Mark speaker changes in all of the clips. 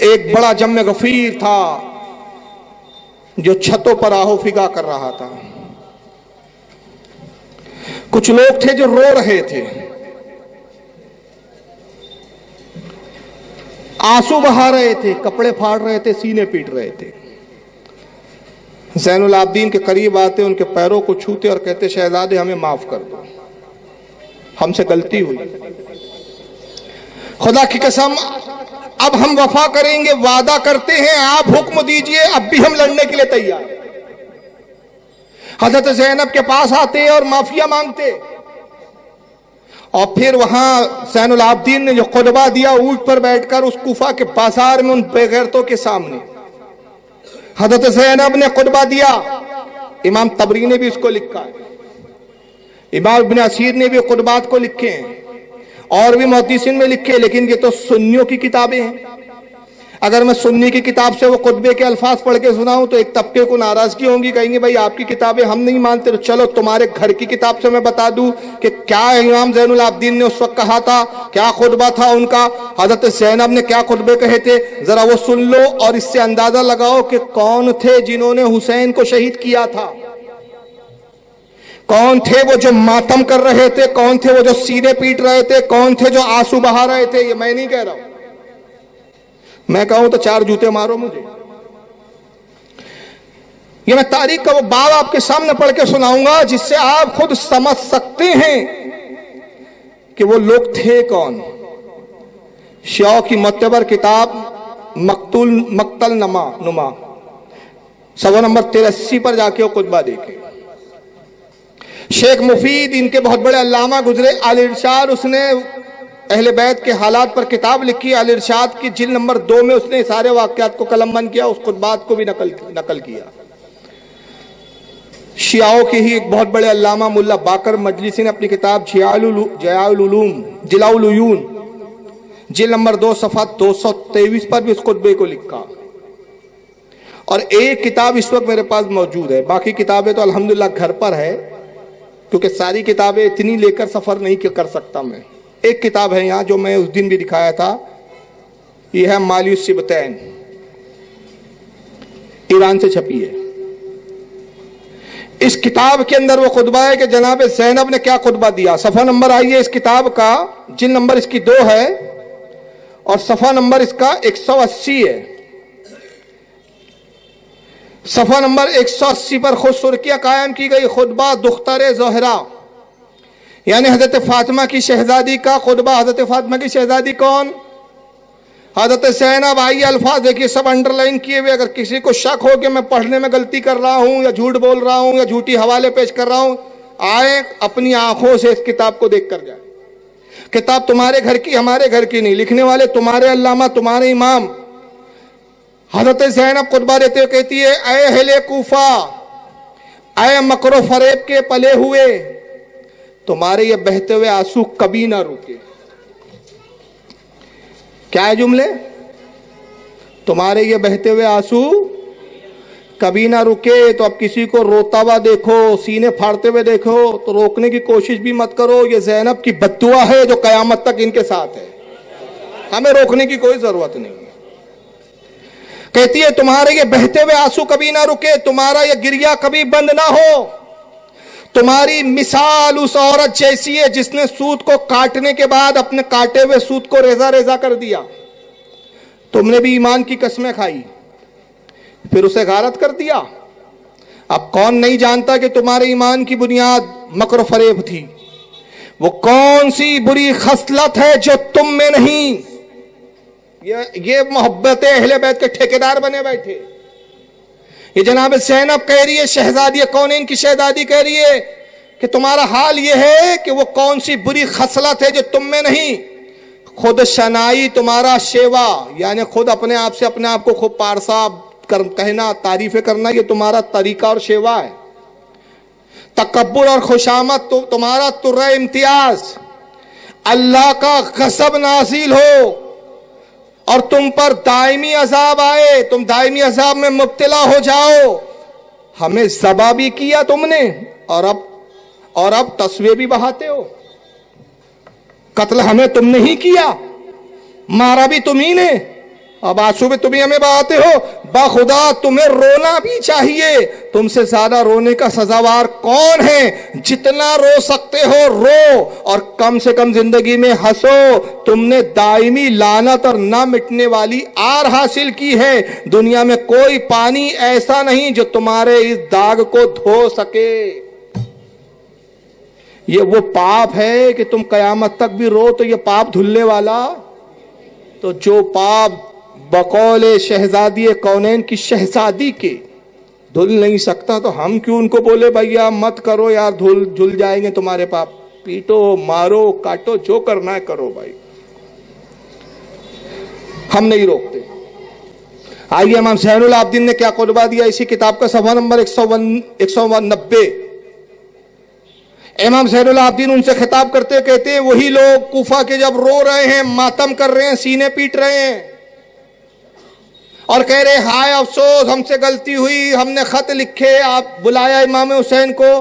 Speaker 1: एक बड़ा जम्मे गफीर था जो छतों पर आहो फिगा कर रहा था। कुछ लोग थे जो रो रहे थे, आंसू बहा रहे थे, कपड़े फाड़ रहे थे, सीने पीट रहे थे। ज़ैनुल आबिदीन के करीब आते, उनके पैरों को छूते और कहते, शहजादे हमें माफ कर दो, हमसे गलती हुई, खुदा की कसम अब हम वफा करेंगे, वादा करते हैं, आप हुक्म दीजिए, अब भी हम लड़ने के लिए तैयार। हजरत ज़ैनब के पास आते और माफिया मांगते, और फिर वहां ज़ैनुल आबिदीन ने जो खुतबा दिया ऊंट पर बैठकर उस कुफा के बाजार में उन बेगैरतों के सामने, हजरत ज़ैनब ने खुतबा दिया। इमाम तबरी ने भी इसको लिखा है, इमाम इब्न असीर ने भी खुतबात को लिखे हैं, और भी मुहद्दिसीन में लिखे, लेकिन ये तो सुन्नियों की किताबें हैं। अगर मैं सुन्नी की किताब से वो खुतबे के अल्फाज पढ़ के सुनाऊं तो एक तबके को नाराजगी होंगी, कहेंगे भाई आपकी किताबें हम नहीं मानते। तो चलो तुम्हारे घर की किताब से मैं बता दूं कि क्या इमाम ज़ैनुल आबिदीन ने उस वक्त कहा था, क्या खुतबा था उनका, हजरत ज़ैनब ने क्या खुतबे कहे थे, जरा वो सुन लो और इससे अंदाजा लगाओ कि कौन थे जिन्होंने हुसैन को शहीद किया था, कौन थे वो जो मातम कर रहे थे, कौन थे वो जो सीने पीट रहे थे, कौन थे जो आंसू बहा रहे थे। ये मैं नहीं कह रहा हूं, मैं कहूं तो 4 जूते मारो मुझे। ये मैं तारीख का वो बाब आपके सामने पढ़ के सुनाऊंगा जिससे आप खुद समझ सकते हैं कि वो लोग थे कौन। शियाओं की मुतबर किताब मक्तल नुमा सवा नंबर 83 पर जाके वो खुतबा देखे। शेख मुफीद इनके बहुत बड़े अल्लामा गुजरे, अल इरशाद, उसने अहले बैत के हालात पर किताब लिखी। अल इरशाद की जिल्द नंबर 2 में उसने सारे वाक़यात को कलमबंद किया, उस खुतबात को भी नकल किया। शियाओं के ही एक बहुत बड़े अल्लामा मुल्ला बाकर मजलिसी ने अपनी किताब जिलाउल उयून जिल्द नंबर 2 सफ़ा 223 पर भी उस खुतबे को लिखा। और एक किताब इस वक्त मेरे पास मौजूद है, बाकी किताबें तो अल्हम्दुलिल्लाह घर पर है, क्योंकि सारी किताबें इतनी लेकर सफर नहीं कर सकता मैं। एक किताब है यहाँ जो मैं उस दिन भी दिखाया था, यह है मालियुस सिबतैन, ईरान से छपी है। इस किताब के अंदर वो खुतबा है कि जनाब ज़ैनब ने क्या खुतबा दिया। सफ़ा नंबर आइए इस किताब का, जिल्द नंबर इसकी 2 है और सफ़ा नंबर इसका 180 है। सफ़ा नंबर 180 पर खुद सुर्खियां कायम की गई, खुतबा दुख्तर ज़ोहरा, यानी हजरत फातिमा की शहजादी का खुतबा। हजरत फातिमा की शहजादी कौन? हजरत ज़ैनब। आइए अल्फाज देखिए, सब अंडरलाइन किए हुए, अगर किसी को शक हो कि मैं पढ़ने में गलती कर रहा हूं या झूठ बोल रहा हूं या झूठी हवाले पेश कर रहा हूं, आए अपनी आंखों से इस किताब को देख कर जाए। किताब तुम्हारे घर की, हमारे घर की नहीं, लिखने वाले तुम्हारे अल्लामा, तुम्हारे इमाम। हजरत ज़ैनब खुतबा देते हुए कहती है, ऐ अहले कूफा, ऐ मकरो फरेब के पले हुए, तुम्हारे ये बहते हुए आंसू कभी ना रुके। क्या है जुमले? तुम्हारे ये बहते हुए आंसू कभी ना रुके। तो अब किसी को रोता हुआ देखो, सीने फाड़ते हुए देखो तो रोकने की कोशिश भी मत करो। ये ज़ैनब की बद्दुआ है जो कयामत तक इनके साथ है, हमें रोकने की कोई जरूरत नहीं है। कहती है तुम्हारे ये बहते हुए आंसू कभी ना रुके, तुम्हारा ये गिरिया कभी बंद ना हो। तुम्हारी मिसाल उस औरत जैसी है जिसने सूत को काटने के बाद अपने काटे हुए सूत को रेजा रेजा कर दिया। तुमने भी ईमान की कसमें खाई, फिर उसे गारत कर दिया। अब कौन नहीं जानता कि तुम्हारे ईमान की बुनियाद मकर फरेब थी। वो कौन सी बुरी खसलत है जो तुम में नहीं। ये मोहब्बत अहले बैत के ठेकेदार बने बैठे। ये जनाब ज़ैनब कह रही है, शहजादी कौन है, इनकी शहजादी कह रही है कि तुम्हारा हाल ये है कि वो कौन सी बुरी खसलत है जो तुम में नहीं। खुद शनाई तुम्हारा शेवा, यानी खुद अपने आप से अपने आप को खूब पारसा कहना, तारीफें करना, ये तुम्हारा तरीका और शेवा है। तकब्बुर और खुशामद तो तुम्हारा तुर्रा इम्तियाज। अल्लाह का गज़ब नाज़िल हो और तुम पर दायमी अजाब आए, तुम दायमी अजाब में मुब्तला हो जाओ। हमें ज़बा भी किया तुमने और अब तस्वीर भी बहाते हो। कत्ल हमें तुमने ही किया, मारा भी तुम ही ने, अब आंसू में तुम्हें हमें बहाते हो, बाखुदा तुम्हें रोना भी चाहिए। तुमसे ज्यादा रोने का सजावार कौन है? जितना रो सकते हो रो, और कम से कम जिंदगी में हंसो। तुमने दायमी लानत और ना मिटने वाली आर हासिल की है। दुनिया में कोई पानी ऐसा नहीं जो तुम्हारे इस दाग को धो सके। ये वो पाप है कि तुम कयामत तक भी रो तो ये पाप धुलने वाला। तो जो पाप बकौल शहजादी कौनैन की शहजादी के धुल नहीं सकता, तो हम क्यों उनको बोले भैया मत करो यार, धुल जाएंगे तुम्हारे पाप। पीटो, मारो, काटो, जो करना है करो भाई, हम नहीं रोकते। आइए इमाम ज़ैनुल आबिदीन ने क्या कुर्बा दिया, इसी किताब का सफ़ा नंबर 190। इमाम ज़ैनुल आबिदीन उनसे खिताब करते कहते हैं, वही लोग कूफा के जब रो रहे हैं, मातम कर रहे हैं, सीने पीट रहे हैं और कह रहे हाय अफसोस हमसे गलती हुई, हमने खत लिखे, आप बुलाया इमाम हुसैन को,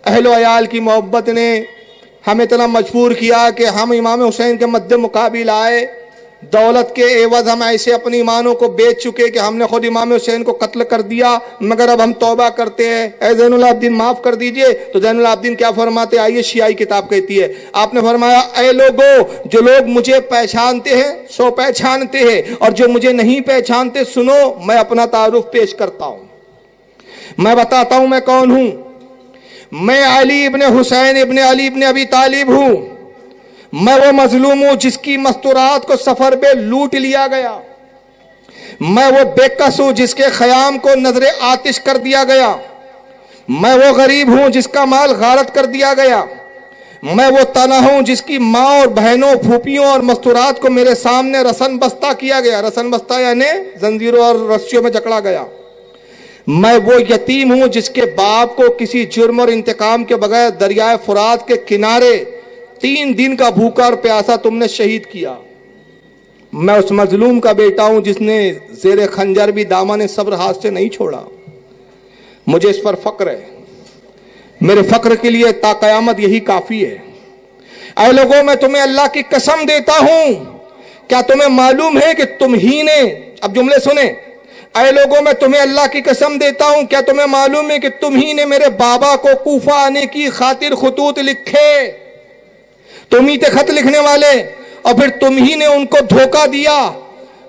Speaker 1: अहलो अयाल की मोहब्बत ने हमें इतना मजबूर किया कि हम इमाम हुसैन के मद्दे मुकाबिल आए। दौलत के एवज हम ऐसे अपनी ईमानों को बेच चुके कि हमने खुद इमाम हुसैन को कत्ल कर दिया, मगर अब हम तौबा करते हैं, ऐ ज़ैनुल आबिदीन माफ कर दीजिए। तो ज़ैनुल आबिदीन क्या फरमाते, आइए शियाई किताब कहती है, आपने फरमाया ऐ लोगो, जो लोग मुझे पहचानते हैं सो पहचानते हैं, और जो मुझे नहीं पहचानते सुनो, मैं अपना तारुफ पेश करता हूं। मैं बताता हूं मैं कौन हूं। मैं अली इब्ने हुसैन इब्ने अली इब्ने अबी तालिब हूं। मैं वो मजलूम हूं जिसकी मस्तूरात को सफर पे लूट लिया गया। मैं वो बेकस हूं जिसके खयाम को नजरे आतिश कर दिया गया। मैं वो गरीब हूं जिसका माल गारत कर दिया गया। मैं वो तना हूं जिसकी माँ और बहनों, फूफियों और मस्तूरात को मेरे सामने रसन बस्ता किया गया। रसन बस्ता यानी जंजीरों और रस्सियों में जकड़ा गया। मैं वो यतीम हूं जिसके बाप को किसी जुर्म और इंतकाम के बगैर दरियाए फुरात के किनारे 3 दिन का भूखा और प्यासा तुमने शहीद किया। मैं उस मजलूम का बेटा हूं जिसने जेरे खंजर भी दामन सब्र हाथ से नहीं छोड़ा। मुझे इस पर फक्र है, मेरे फक्र के लिए ता कयामत यही काफी है। ऐ लोगों, मैं तुम्हें अल्लाह की कसम देता हूं, क्या तुम्हें मालूम है कि तुम ही ने, अब जुमले सुने, ऐ लोगों मैं तुम्हें अल्लाह की कसम देता हूं, क्या तुम्हें मालूम है कि तुम ही ने मेरे बाबा को कूफा आने की खातिर खतूत लिखे। तुम ही थे खत लिखने वाले, और फिर तुम ही ने उनको धोखा दिया।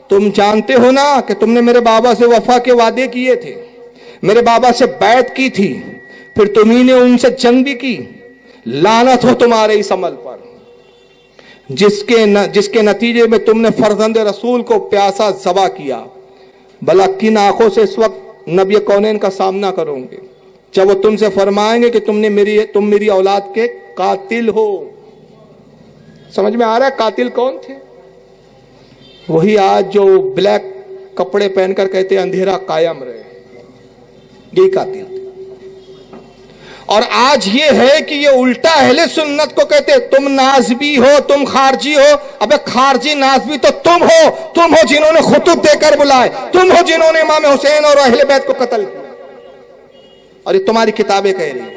Speaker 1: तुम जानते हो ना कि तुमने मेरे बाबा से वफा के वादे किए थे, मेरे बाबा से बैत की थी, फिर तुम ही ने उनसे जंग भी की। लानत हो तुम्हारे इस अमल पर, जिसके नतीजे में तुमने फर्जंद रसूल को प्यासा ज़बा किया। भला किन आंखों से इस वक्त नबी कौनैन का सामना करोगे जब वो तुमसे फरमाएंगे कि तुम मेरी औलाद के कातिल हो। समझ में आ रहा है कातिल कौन थे? वही आज जो ब्लैक कपड़े पहनकर कहते अंधेरा कायम रहे, यही कातिल थे। और आज ये है कि ये उल्टा अहले सुन्नत को कहते तुम नाज़बी हो, तुम खारजी हो। अबे खारजी नाज़बी तो तुम हो जिन्होंने खुतूब देकर बुलाए, तुम हो जिन्होंने इमाम हुसैन और अहले बैत को कत्ल किया, और ये तुम्हारी किताबें कह रही।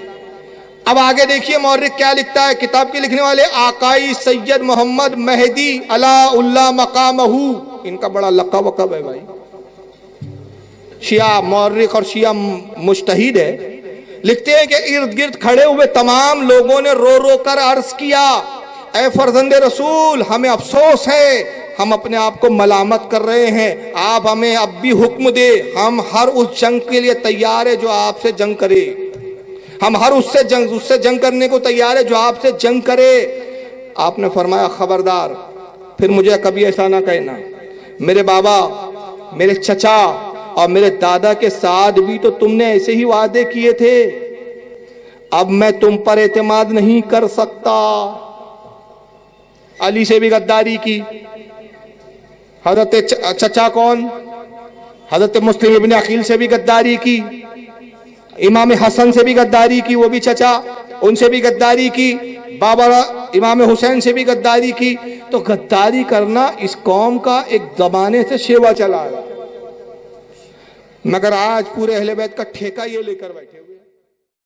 Speaker 1: अब आगे देखिए मौर्रिख क्या लिखता है। किताब के लिखने वाले आकाई सैयद मोहम्मद मेहदी अलाउल्लाह मकामहू, इनका बड़ा लक़ब वक़ब है भाई। शिया मौर्रिख और शिया मुज्तहिद है। लिखते हैं कि इर्द गिर्द खड़े हुए तमाम लोगों ने रो रो कर अर्ज किया, ऐ फर्जंदे रसूल, हमें अफसोस है, हम अपने आप को मलामत कर रहे हैं, आप हमें अब भी हुक्म दे। हम हर उस जंग के लिए तैयार है जो आपसे जंग करे। हम हर उससे जंग करने को तैयार है जो आपसे जंग करे। आपने फरमाया खबरदार, फिर मुझे कभी ऐसा ना कहना। मेरे बाबा, मेरे चचा और मेरे दादा के साथ भी तो तुमने ऐसे ही वादे किए थे। अब मैं तुम पर एतमाद नहीं कर सकता। अली से भी गद्दारी की। हजरत चचा कौन? हजरत मुस्लिम इब्ने अकील से भी गद्दारी की। इमाम हसन से भी गद्दारी की, वो भी चचा, उनसे भी गद्दारी की। बाबा इमाम हुसैन से भी गद्दारी की। तो गद्दारी करना इस कौम का एक जमाने से शेवा चला है, मगर आज पूरे अहले बैत का ठेका ये लेकर बैठे हुए।